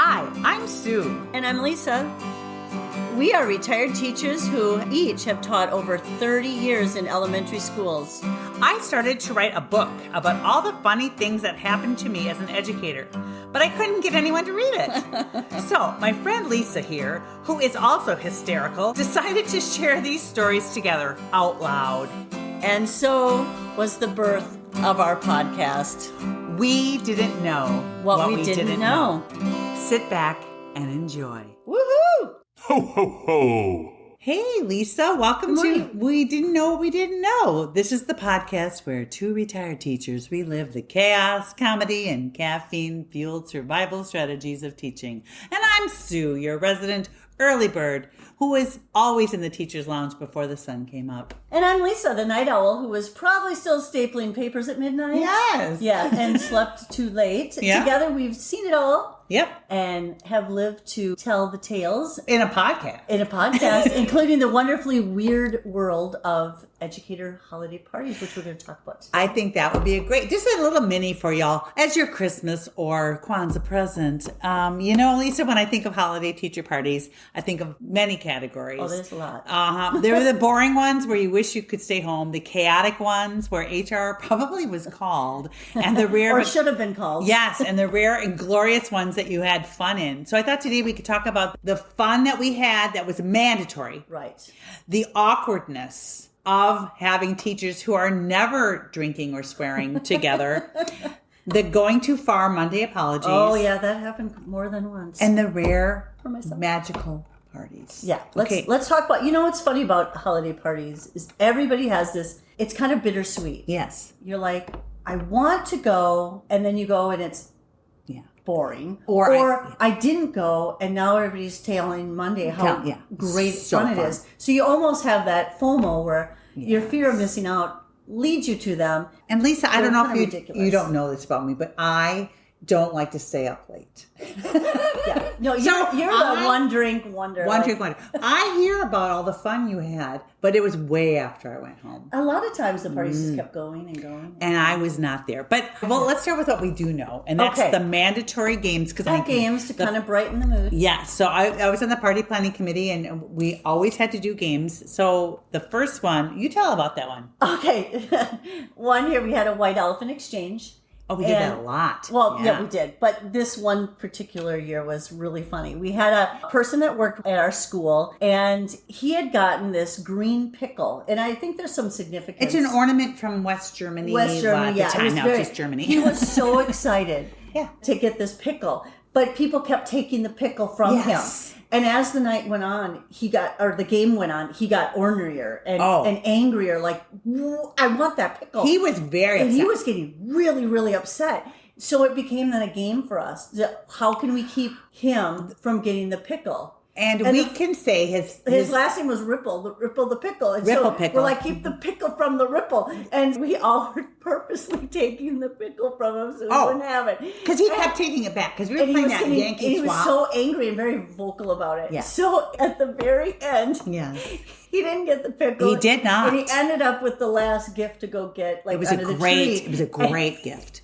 Hi, I'm Sue. And I'm Lisa. We are retired teachers who each have taught over 30 years in elementary schools. I started to write a book about all the funny things that happened to me as an educator, but I couldn't get anyone to read it. So my friend Lisa here, who is also hysterical, decided to share these stories together out loud. And so was the birth of our podcast. We didn't know what we didn't know. Sit back and enjoy. Woohoo! Ho, ho, ho! Hey, Lisa, welcome to We Didn't Know What We Didn't Know. This is the podcast where two retired teachers relive the chaos, comedy, and caffeine-fueled survival strategies of teaching. And I'm Sue, your resident early bird, who is always in the teacher's lounge before the sun came up. And I'm Lisa, the night owl, who was probably still stapling papers at midnight. Yes. Yeah, and slept too late. Yeah. Together, we've seen it all. Yep. And have lived to tell the tales. In a podcast. Including the wonderfully weird world of educator holiday parties, which we're going to talk about today. I think that would be just a little mini for y'all as your Christmas or Kwanzaa present. Lisa, when I think of holiday teacher parties, I think of many categories. Oh, there's a lot. There were the boring ones where you wish you could stay home, the chaotic ones where HR probably was called, and the rare... or should have been called. Yes, and the rare and glorious ones that you had fun in. So I thought today we could talk about the fun that we had that was mandatory. Right. The awkwardness of having teachers who are never drinking or swearing together. The going too far Monday apologies. Oh, yeah, that happened more than once. And the rare magical parties. Yeah, let's talk about, what's funny about holiday parties is everybody has this, it's kind of bittersweet. Yes. You're like, I want to go, and then you go and it's boring. Or I didn't go, and now everybody's telling Monday how great fun it is. So you almost have that FOMO where your fear of missing out leads you to them. And Lisa, I don't know if you don't know this about me, but I don't like to stay up late. Yeah. No, you're the one drink wonder. One drink wonder. I hear about all the fun you had, but it was way after I went home. A lot of times the parties just kept going and going. And I was not there. But, let's start with what we do know. And that's the mandatory games. Games to kind of brighten the mood. Yeah. So I was on the party planning committee, and we always had to do games. So the first one, you tell about that one. Okay. One year we had a white elephant exchange. Oh, we did that a lot. Well, yeah, we did. But this one particular year was really funny. We had a person that worked at our school, and he had gotten this green pickle. And I think there's some significance. It's an ornament from West Germany. At the time. Now it's just Germany. He was so excited to get this pickle. But people kept taking the pickle from him. And as the night went on, the game went on, he got ornerier and angrier, like, I want that pickle. He was very upset. And he was getting really, really upset. So it became then a game for us. How can we keep him from getting the pickle? And we can say his last name was Ripple the pickle. And Pickle. We're like, keep the pickle from the Ripple. And we all were purposely taking the pickle from him so we wouldn't have it. Because he kept taking it back. Because we were playing that Yankee swap. He was so angry and very vocal about it. Yeah. So at the very end, he didn't get the pickle. He did not. And he ended up with the last gift to go get, like, It was under the tree. It was a great gift.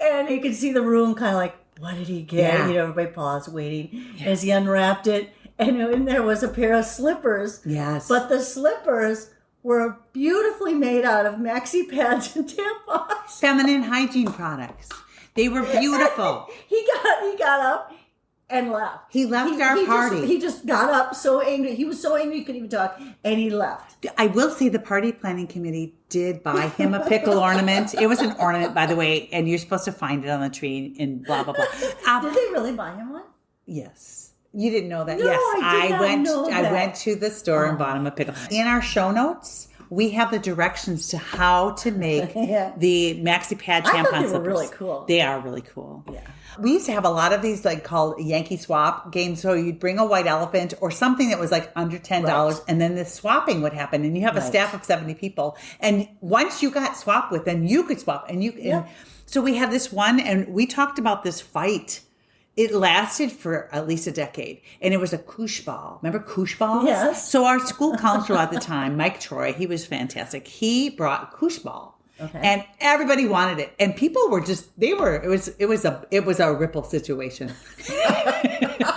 And you could see the room kind of like, what did he get? Yeah. Everybody paused waiting as he unwrapped it. And in there was a pair of slippers. Yes. But the slippers were beautifully made out of maxi pads and tampons. Feminine hygiene products. They were beautiful. He got up and left. He left our party. He just got up so angry. He was so angry he couldn't even talk. And he left. I will say the party planning committee did buy him a pickle ornament. It was an ornament, by the way, and you're supposed to find it on the tree and blah, blah, blah. Did they really buy him one? Yes. You didn't know that? No, yes. I went to the store and bought him a pickle. In our show notes, we have the directions to how to make the maxi pad tampon I thought they were slippers. really cool. They are really cool. Yeah. We used to have a lot of these called Yankee swap games. So you'd bring a white elephant or something that was under $10 and then the swapping would happen. And you have a staff of 70 people. And once you got swapped with, then you could swap. And so we had this one, and we talked about this fight. It lasted for at least a decade. And it was a Koosh ball. Remember Koosh balls? Yes. So our school counselor at the time, Mike Troy, he was fantastic. He brought a Koosh ball. Okay. And everybody wanted it. And people were just, it was a ripple situation.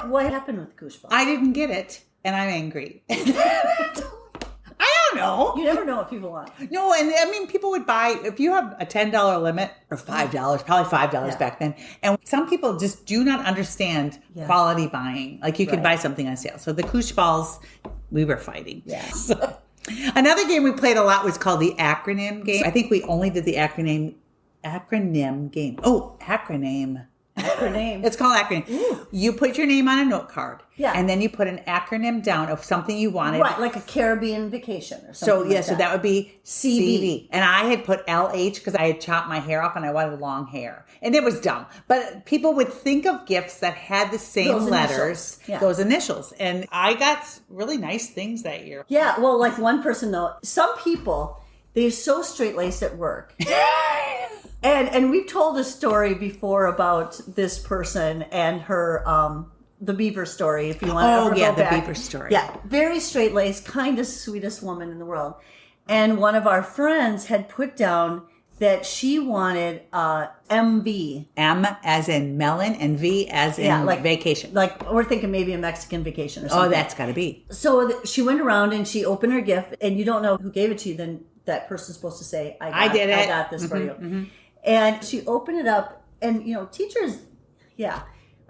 What happened with Koosh balls? I didn't get it, and I'm angry. I don't know. You never know what people want. No, and I mean, people would buy, if you have a $10 limit, or $5, probably $5 back then. And some people just do not understand quality buying. Like, you could buy something on sale. So the Koosh balls, we were fighting. Yeah. So, another game we played a lot was called the acronym game. I think we only did the acronym game. Oh, acronym. It's called acronym. Ooh. You put your name on a note card. Yeah. And then you put an acronym down of something you wanted. Right, like a Caribbean vacation or something. So, so that would be CV. And I had put LH because I had chopped my hair off and I wanted long hair. And it was dumb. But people would think of gifts that had the same letters, those initials. And I got really nice things that year. Yeah, well, like one person though, some people, they're so straight-laced at work. And we've told a story before about this person and her, the beaver story, if you want to go back. The beaver story. Yeah, very straight-laced, kindest, sweetest woman in the world. And one of our friends had put down that she wanted MV. M as in melon and V as in like vacation. Like, we're thinking maybe a Mexican vacation or something. Oh, that's got to be. So she went around and she opened her gift, and you don't know who gave it to you, then that person's supposed to say, I got this for you. Mm-hmm. And she opened it up, and, teachers, I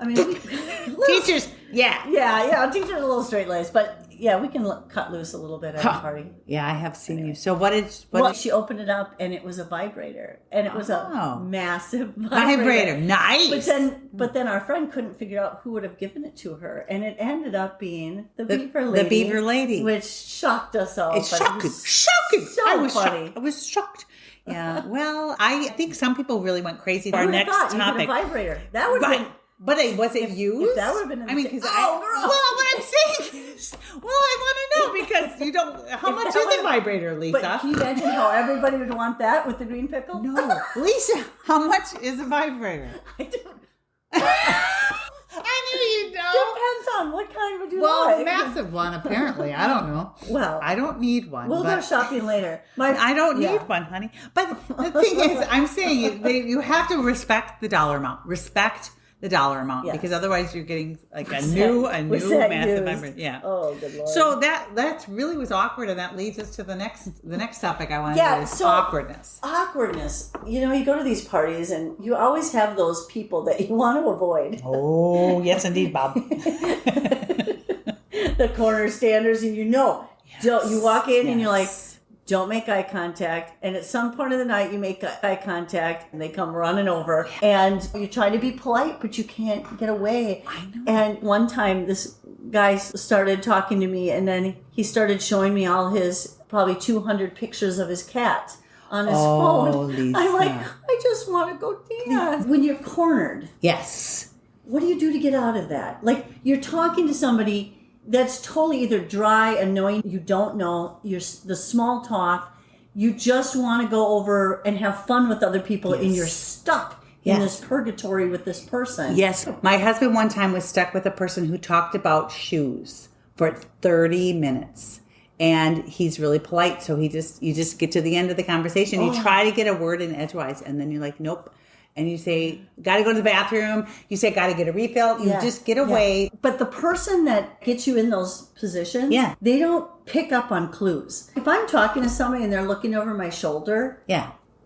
mean, teachers, teachers are a little straight-laced, but we can cut loose a little bit at a party. Yeah, I have seen you. So what did she opened it up, and it was a vibrator, and it was a massive vibrator. Nice. But then our friend couldn't figure out who would have given it to her, and it ended up being the beaver lady. The beaver lady, which shocked us all. It's shocking. So I was funny. Shocked. I was shocked. Yeah. Well, I think some people really went crazy for our next topic. topic. You a vibrator. That would have been. But was it used? If that would have been. Because well, what I'm saying is, I want to know because you don't. How much is a vibrator, Lisa? But can you imagine how everybody would want that with the green pickle? No, Lisa. How much is a vibrator? I don't. I knew you know. Depends on what kind would you like. Well, a massive one, apparently. I don't know. Well, I don't need one. We'll go shopping later. I don't need one, honey. But the thing is, I'm saying you have to respect the dollar amount. Respect the dollar amount because otherwise you're getting like a new massive vibrator. Yeah. Oh, good Lord. So that really was awkward, and that leads us to the next topic I want to do is awkwardness. Awkwardness. You go to these parties and you always have those people that you want to avoid. Oh, yes indeed, Bob. The corner standers, and you walk in and you're like, don't make eye contact. And at some point of the night, you make eye contact and they come running over. And you try to be polite, but you can't get away. I know. And one time, this guy started talking to me, and then he started showing me all his probably 200 pictures of his cat on his phone. Lisa. I'm like, I just want to go dance. When you're cornered. Yes. What do you do to get out of that? Like, you're talking to somebody that's totally either dry, annoying, you don't know, the small talk, you just want to go over and have fun with other people, and you're stuck in this purgatory with this person. Yes. My husband one time was stuck with a person who talked about shoes for 30 minutes. And he's really polite, so you just get to the end of the conversation. You try to get a word in edgewise, and then you're like, nope. And you say, got to go to the bathroom. You say, got to get a refill. You just get away. Yeah. But the person that gets you in those positions, they don't pick up on clues. If I'm talking to somebody and they're looking over my shoulder,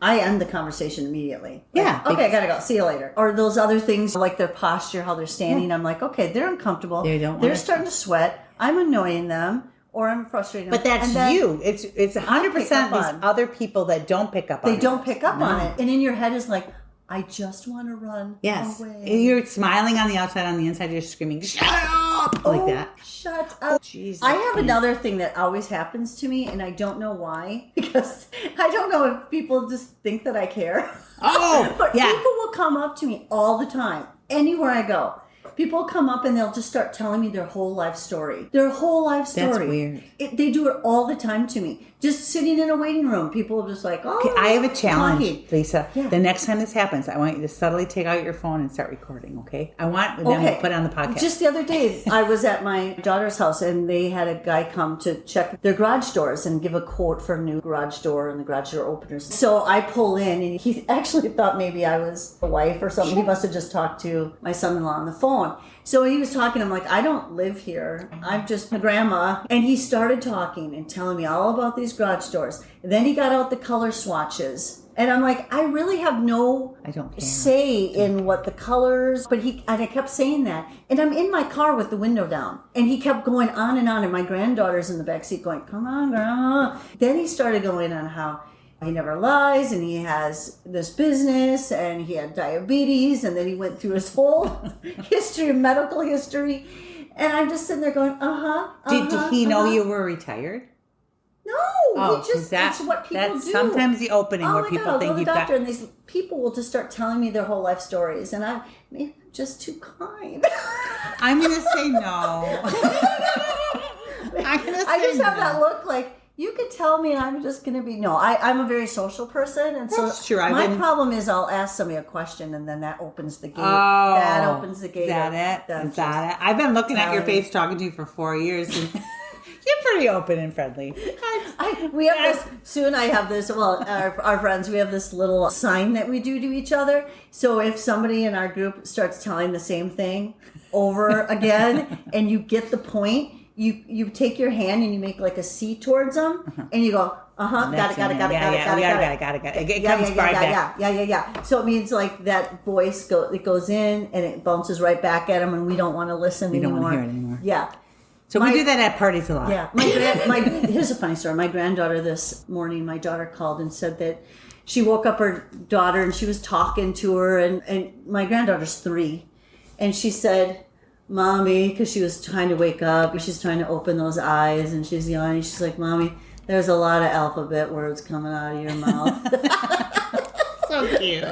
I end the conversation immediately. Like, okay, I got to go. See you later. Or those other things like their posture, how they're standing. I'm like, okay, they're uncomfortable. They're starting to sweat. I'm annoying them. Or I'm frustrated. But that's you. It's 100% these other people that don't pick up on it. They don't pick up on it. And in your head is like, I just want to run away. You're smiling on the outside, on the inside, you're screaming, shut up! Like that. Shut up. Jesus. I have another thing that always happens to me, and I don't know why. Because I don't know if people just think that I care. Oh, but people will come up to me all the time, anywhere I go. People come up and they'll just start telling me their whole life story. Their whole life story. That's weird. They do it all the time to me. Just sitting in a waiting room. People are just like, oh. Okay, I have a challenge, talking. Lisa. Yeah. The next time this happens, I want you to subtly take out your phone and start recording, okay? Then we'll put it on the podcast. Just the other day, I was at my daughter's house and they had a guy come to check their garage doors and give a quote for a new garage door and the garage door openers. So I pull in and he actually thought maybe I was a wife or something. He must have just talked to my son-in-law on the phone. So he was talking, I'm like, I don't live here. I'm just my grandma. And he started talking and telling me all about these garage doors. And then he got out the color swatches. And I'm like, I really have no say in what the colors, and I kept saying that. And I'm in my car with the window down. And he kept going on. And my granddaughter's in the backseat going, come on, grandma. Then he started going on how he never lies, and he has this business, and he had diabetes, and then he went through his whole medical history. And I'm just sitting there going, Did he know you were retired? No, it's what people that's do. Sometimes the opening where people think you've got... And these people will just start telling me their whole life stories, and I'm just too kind. I'm going to say no. I just have that look like, you could tell me and I'm just going to be, no, I'm a very social person. And so that's true. My problem is I'll ask somebody a question and then that opens the gate. Oh, that opens the gate. Is that it? I've been looking at your face talking to you for 4 years. And you're pretty open and friendly. We have this, Sue and I have this, well, our friends, we have this little sign that we do to each other. So if somebody in our group starts telling the same thing over again and you get the point, you take your hand and you make like a C towards them, and you go, got it. It comes right back. Yeah. So it means like that voice goes in and it bounces right back at them, and we don't want to listen anymore. We don't want to hear it anymore. Yeah. So we do that at parties a lot. Yeah. Here's a funny story. My granddaughter this morning, my daughter called and said that she woke up her daughter and she was talking to her, and my granddaughter's 3, and she said, Mommy, because she was trying to wake up, she's trying to open those eyes, and she's yawning. She's like, Mommy, there's a lot of alphabet words coming out of your mouth. So cute.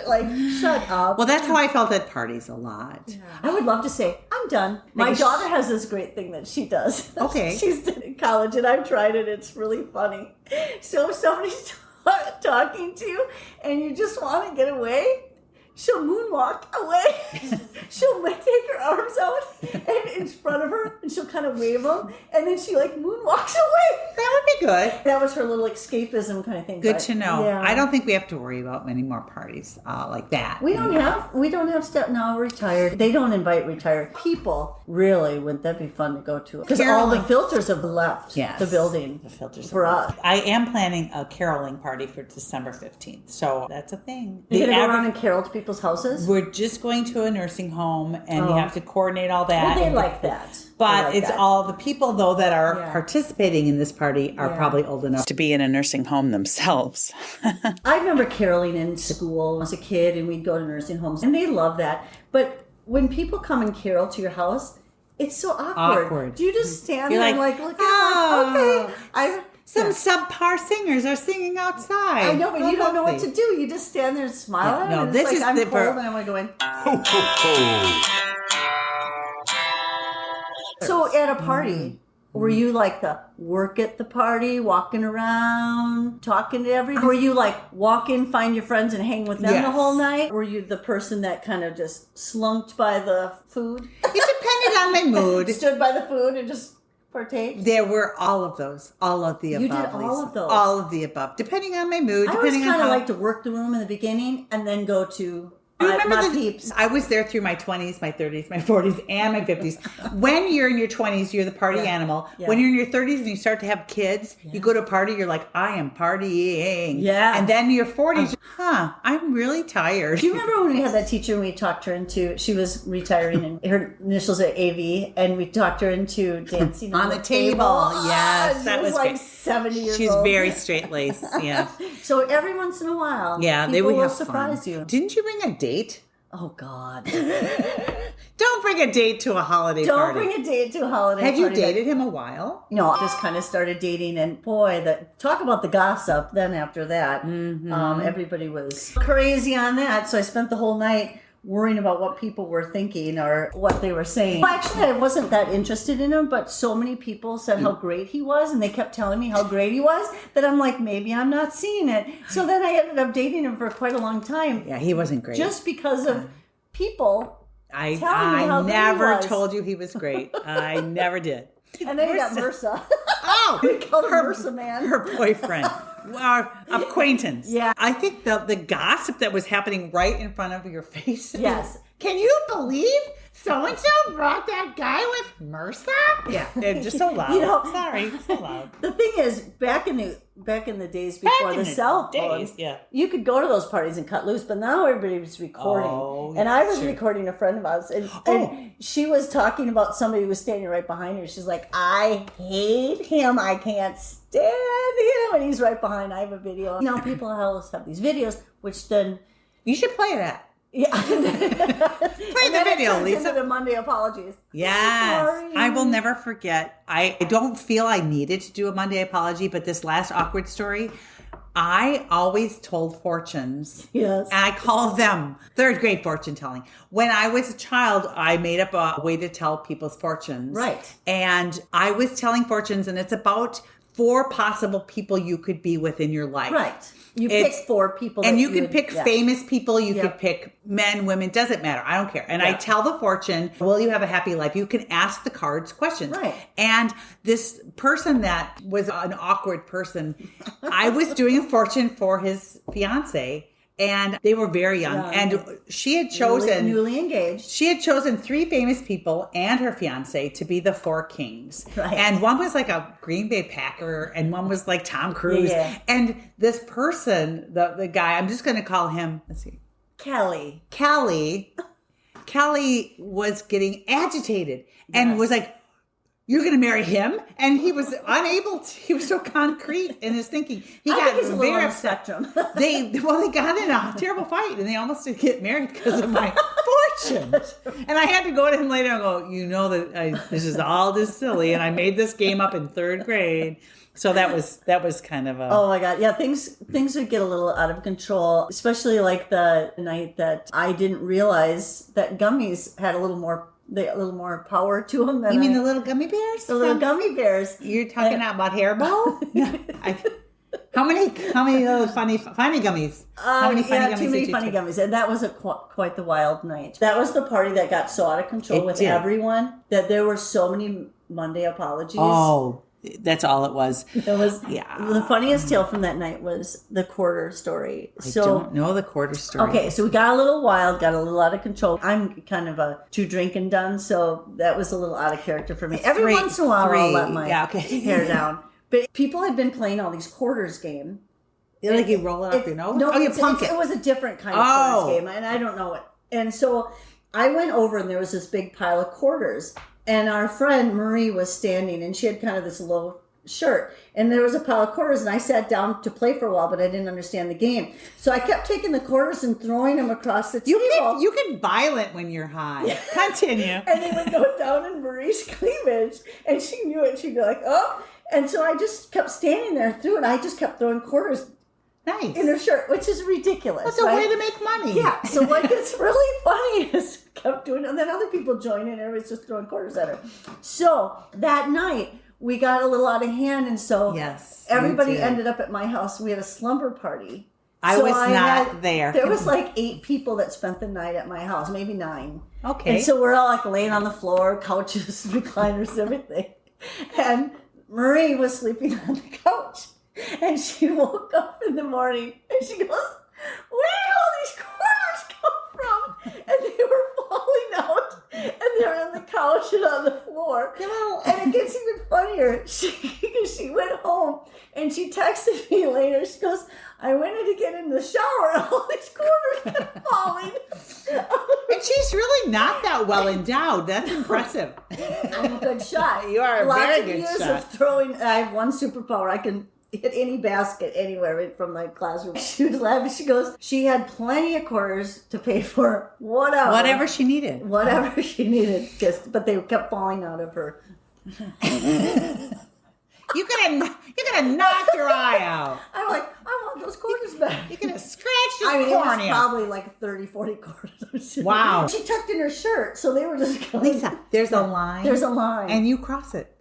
Like, shut up. Well, that's how I felt at parties a lot. Yeah. I would love to say, I'm done. My daughter has this great thing that she does. Okay. She's in college, and I've tried it. It's really funny. So if somebody's talking to you, and you just want to get away, she'll moonwalk away. She'll take her arms out and in front of her, and she'll kind of wave them, and then she like moonwalks away. That would be good. That was her little escapism kind of thing. Good to know. Yeah. I don't think we have to worry about any more parties like that. We don't have step now retired. They don't invite retired people. Really, wouldn't that be fun to go to? Because all the filters have left the building. The filters for us. I am planning a caroling party for December 15th, so that's a thing. You're gonna go around and carol to people's houses? We're just going to a nursing home, and you have to coordinate all that. Well, they like that. But it's all the people, though, that are participating in this party are probably old enough to be in a nursing home themselves. I remember caroling in school as a kid, and we'd go to nursing homes, and they love that. But when people come and carol to your house, it's so awkward. Do you just stand there and look at them okay. Some subpar singers are singing outside. I know, but you don't know what to do. You just stand there and smile at them. No, this is I'm cold and I want to go in. Ho, ho, ho. So at a party, were you like the work at the party, walking around, talking to everybody? Were you like walk in, find your friends, and hang with them the whole night? Were you the person that kind of just slunked by the food? It depended on my mood. Stood by the food and just partake? There were all of those. All of the above. You did all of those? All of the above. Depending on my mood. I always kind of like to work the room in the beginning and then go to my peeps. I was there through my 20s, my 30s, my 40s, and my 50s. When you're in your 20s, you're the party animal. Yeah. When you're in your 30s and you start to have kids, you go to a party, you're like, I am partying. Yeah. And then your 40s, I'm really tired. Do you remember when we had that teacher and we talked her into, she was retiring and her initials are AV, and we talked her into dancing on the table. Yes. That was like 70 years old. She's very straight-laced. Yeah. So every once in a while, they would have surprise fun. you. Didn't you bring a date? Oh, God. Don't bring a date to a holiday party. Don't bring a date to a holiday party. Have you dated him a while? No, I just kind of started dating, and boy, talk about the gossip. Then after that, everybody was crazy on that. So I spent the whole night worrying about what people were thinking or what they were saying. Well, actually, I wasn't that interested in him, but so many people said how great he was, and they kept telling me how great he was, that I'm like, maybe I'm not seeing it. So then I ended up dating him for quite a long time. Yeah, he wasn't great. Just because of people I never told you he was great. I never did. And then you got MRSA. Oh, we called her MRSA man. Her boyfriend. Our acquaintance. Yeah. I think the gossip that was happening right in front of your face. Yes. Can you believe so-and-so brought that guy with MRSA? Yeah. And just so loud. You know, sorry. So loud. The thing is, back in the days before the cell phones, you could go to those parties and cut loose, but now everybody was recording. Oh, and I was recording a friend of ours, and she was talking about somebody who was standing right behind her. She's like, I hate him. I can't stand him. And he's right behind. I have a video. You know, people always have these videos, which then... You should play that. Yeah. Play the video, Lisa. Into the Monday apologies. Yes. Sorry. I will never forget. I don't feel I needed to do a Monday apology, but this last awkward story, I always told fortunes. Yes. And I call them third grade fortune telling. When I was a child, I made up a way to tell people's fortunes. Right. And I was telling fortunes, and it's about 4 possible people you could be within your life. Right. You pick 4 people. And you could pick famous people. You could pick men, women. Doesn't matter. I don't care. And I tell the fortune, will you have a happy life? You can ask the cards questions. Right. And this person that was an awkward person, I was doing a fortune for his fiance. And they were very young. And she had chosen... Newly engaged. She had chosen 3 famous people and her fiance to be the 4 kings. Right. And one was like a Green Bay Packer, and one was like Tom Cruise. Yeah. And this person, the guy, I'm just going to call him, let's see. Kelly was getting agitated and was like, you're going to marry him? And he was unable to, he was so concrete in his thinking. He got very upset. They got in a terrible fight, and they almost did get married because of my fortune. And I had to go to him later and go, you know that this is all just silly, and I made this game up in 3rd grade. So that was kind of a... Oh my God. Yeah, things would get a little out of control, especially like the night that I didn't realize that gummies had a little more power to them. You mean the little gummy bears? The little gummy bears. You're talking about Haribo? How many little funny gummies? How many funny gummies? Too many funny gummies. And that was quite the wild night. That was the party that got so out of control everyone that there were so many Monday apologies. Oh, that's all it was. It was the funniest tale from that night was the quarter story. I don't know the quarter story. Okay, so we got a little wild, got a little out of control. I'm kind of a too drink and done, so that was a little out of character for me. Every once in a while, I'll let my hair down. But people had been playing all these quarters game. Like you roll it up your nose? No, you plunk it. It was a different kind of quarters game, and I don't know it. And so I went over, and there was this big pile of quarters. And our friend Marie was standing, and she had kind of this low shirt. And there was a pile of quarters, and I sat down to play for a while, but I didn't understand the game. So I kept taking the quarters and throwing them across the table. You get violent when you're high. Yeah. Continue. And they would go down in Marie's cleavage, and she knew it. She'd be like, oh. And so I just kept standing there through it. I just kept throwing quarters in her shirt, which is ridiculous. That's a way to make money. Yeah. So what gets really funny is kept doing it, and then other people joined in, and everybody's just throwing quarters at her. So that night we got a little out of hand, and so everybody ended up at my house. We had a slumber party. I was not there. There was like 8 people that spent the night at my house, maybe 9. Okay. And so we're all like laying on the floor, couches, recliners, everything. And Marie was sleeping on the couch. And she woke up in the morning and she goes, where did all these quarters come from? And they were falling out and they're on the couch and on the floor. And it gets even funnier. She went home and she texted me later. She goes, I went in to get in the shower and all these quarters kept falling. And she's really not that well endowed. That's impressive. I'm a good shot. You are a very good shot. Lots of years of throwing. I have one superpower. I can hit any basket anywhere from my classroom. She was laughing. She goes, she had plenty of quarters to pay for whatever she needed. Whatever she needed. But they kept falling out of her. You could have knocked her eye out. I'm like, I'm want those quarters back. You're going to scratch your It was cornea. probably like 30, 40 quarters. Wow. She tucked in her shirt, so they were just going. Lisa, there's a line. There's a line. And you cross it.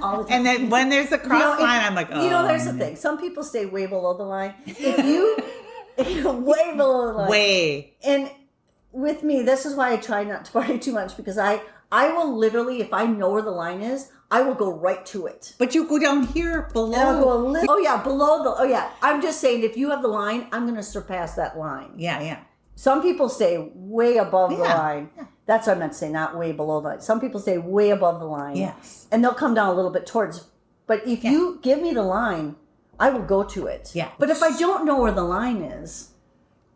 All the time. And then when there's a cross line, I'm like, oh. There's the thing. Some people stay way below the line. If you're way below the line. Way. And with me, this is why I try not to party too much, because I will literally, if I know where the line is, I will go right to it. But you go down here below. And I'll go below the, I'm just saying, if you have the line, I'm going to surpass that line. Yeah. Some people stay way above the line. Yeah. That's what I meant to say, not way below the line. Some people stay way above the line. Yes. And they'll come down a little bit towards. But if you give me the line, I will go to it. Yeah. But if I don't know where the line is,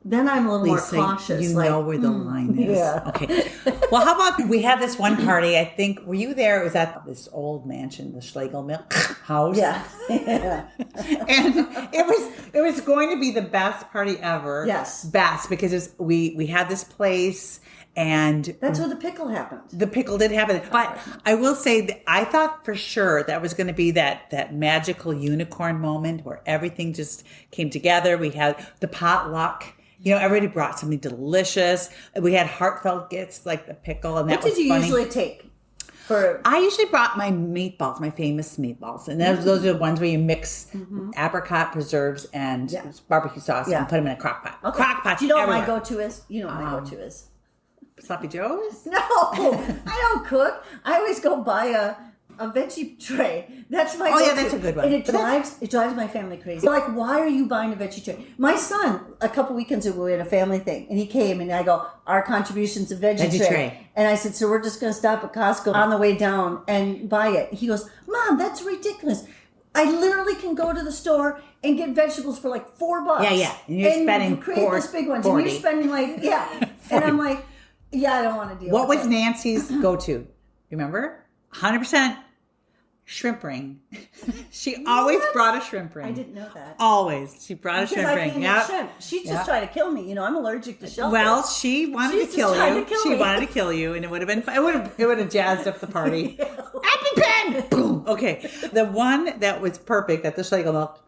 then I'm a little more cautious. You know where the line is. Yeah. Okay. Well, how about we had this one party, I think, were you there? It was at this old mansion, the Schlegel Mill house. Yeah. And it was going to be the best party ever. Yes. Best, because we had this place. And that's where the pickle happened. The pickle did happen. But I will say that I thought for sure that was going to be that magical unicorn moment where everything just came together. We had the potluck. Everybody brought something delicious. We had heartfelt gifts like the pickle, and that was funny. What did you usually take? I usually brought my meatballs, my famous meatballs. And those are the ones where you mix apricot preserves and barbecue sauce and put them in a crock pot. Okay. Crock pot. Do you know what my go-to is? You know what my go-to is? Sloppy Joe's? No, I don't cook. I always go buy a veggie tray. That's my go-to. That's a good one. And it drives my family crazy. They're like, why are you buying a veggie tray? My son, a couple weekends ago, we had a family thing, and he came, and I go, our contribution's a veggie tray. And I said, so we're just going to stop at Costco on the way down and buy it. He goes, Mom, that's ridiculous. I literally can go to the store and get vegetables for like $4. Yeah. And you're spending create this big ones. 40. And you're spending like, And I'm like, I don't want to deal with it. What was Nancy's go-to? Remember? 100% shrimp ring. She always brought a shrimp ring. I didn't know that. Always. She brought a shrimp ring. Yeah. Shrimp. She just tried to kill me. I'm allergic to shellfish. Well, she wanted to kill you. She wanted to kill you, and it would have been fun. It would have jazzed up the party. EpiPen! Boom! Okay. The one that was perfect at the Schlegel Mill,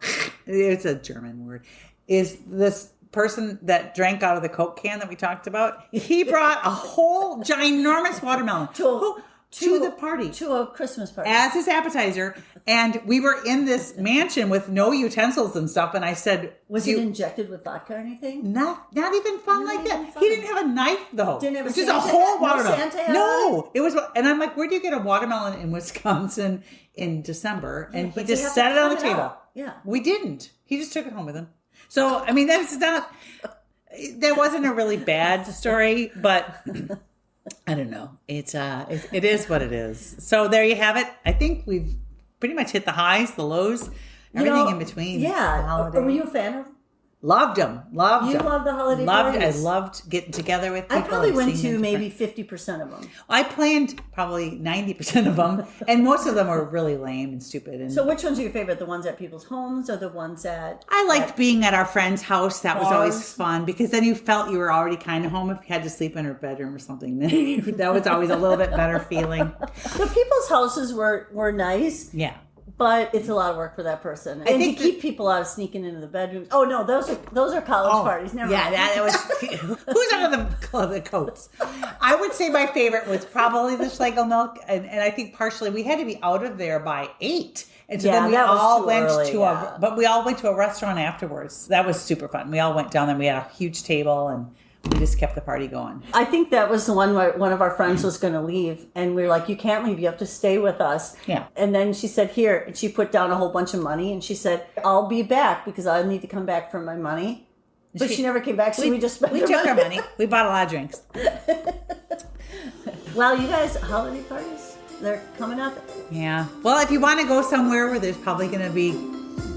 it's a German word, is this person that drank out of the Coke can that we talked about. He brought a whole ginormous watermelon to the party. To a Christmas party. As his appetizer. And we were in this mansion with no utensils and stuff. And I said... Was it injected with vodka or anything? Not even fun like that. He didn't have a knife, though. Didn't have it was just a whole watermelon. It was... And I'm like, where do you get a watermelon in Wisconsin in December? And he just set it on the table. Yeah. We didn't. He just took it home with him. So, I mean, that's not... That wasn't a really bad story, but... I don't know. It is what it is. So there you have it. I think we've pretty much hit the highs, the lows, everything in between. Yeah. Were you a fan of? Loved them. You loved the holiday parties. I loved getting together with people. I probably went to maybe 50% of them. I planned probably 90% of them, and most of them were really lame and stupid. And so which ones are your favorite? The ones at people's homes or the ones at... I liked being at our friend's house. That was always fun because then you felt you were already kind of home if you had to sleep in her bedroom or something. That was always a little bit better feeling. The people's houses were nice. Yeah. But it's a lot of work for that person. And to keep people out of sneaking into the bedrooms. Oh, no, those are college parties. Never mind. That was... Who's under the coats? I would say my favorite was probably the Schlegel Milk. And I think partially we had to be out of there by 8. And so then we all went but we all went to a restaurant afterwards. That was super fun. We all went down there. We had a huge table and we just kept the party going. I think that was the one where one of our friends was going to leave. And we were like, you can't leave. You have to stay with us. Yeah. And then she said, here. And she put down a whole bunch of money. And she said, I'll be back because I need to come back for my money. But she never came back. So we just spent our money. We bought a lot of drinks. Well, you guys, holiday parties, they're coming up. Yeah. Well, if you want to go somewhere where there's probably going to be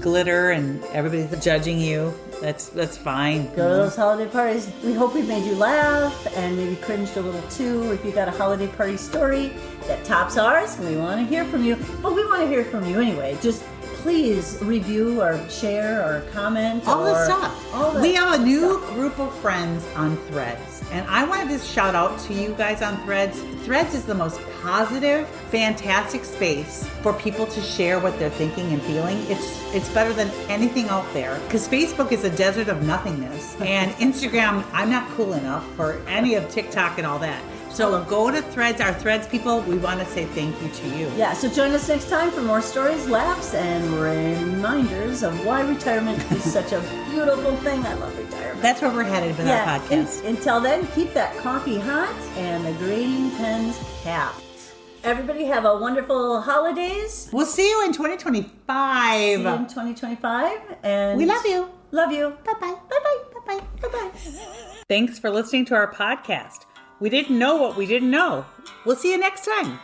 glitter and everybody's judging you, that's fine. Go to those holiday parties. We hope we made you laugh and maybe cringed a little too. If you got a holiday party story that tops ours, we want to hear from you. But we want to hear from you anyway. Just please review or share or comment. All the stuff. We have a new stuff. group of friends on Threads. And I wanted to shout out to you guys on Threads. Threads is the most positive, fantastic space for people to share what they're thinking and feeling. It's better than anything out there. Because Facebook is a desert of nothingness. And Instagram, I'm not cool enough for any of TikTok and all that. So go to Threads, our Threads people. We want to say thank you to you. Yeah, so join us next time for more stories, laughs, and reminders of why retirement is such a beautiful thing. I love retirement. That's where we're headed with our podcast. Until then, keep that coffee hot and the grading pens capped. Everybody have a wonderful holidays. We'll see you in 2025. See you in 2025. And we love you. Love you. Bye-bye. Bye-bye. Bye-bye. Bye-bye. Thanks for listening to our podcast. We didn't know what we didn't know. We'll see you next time.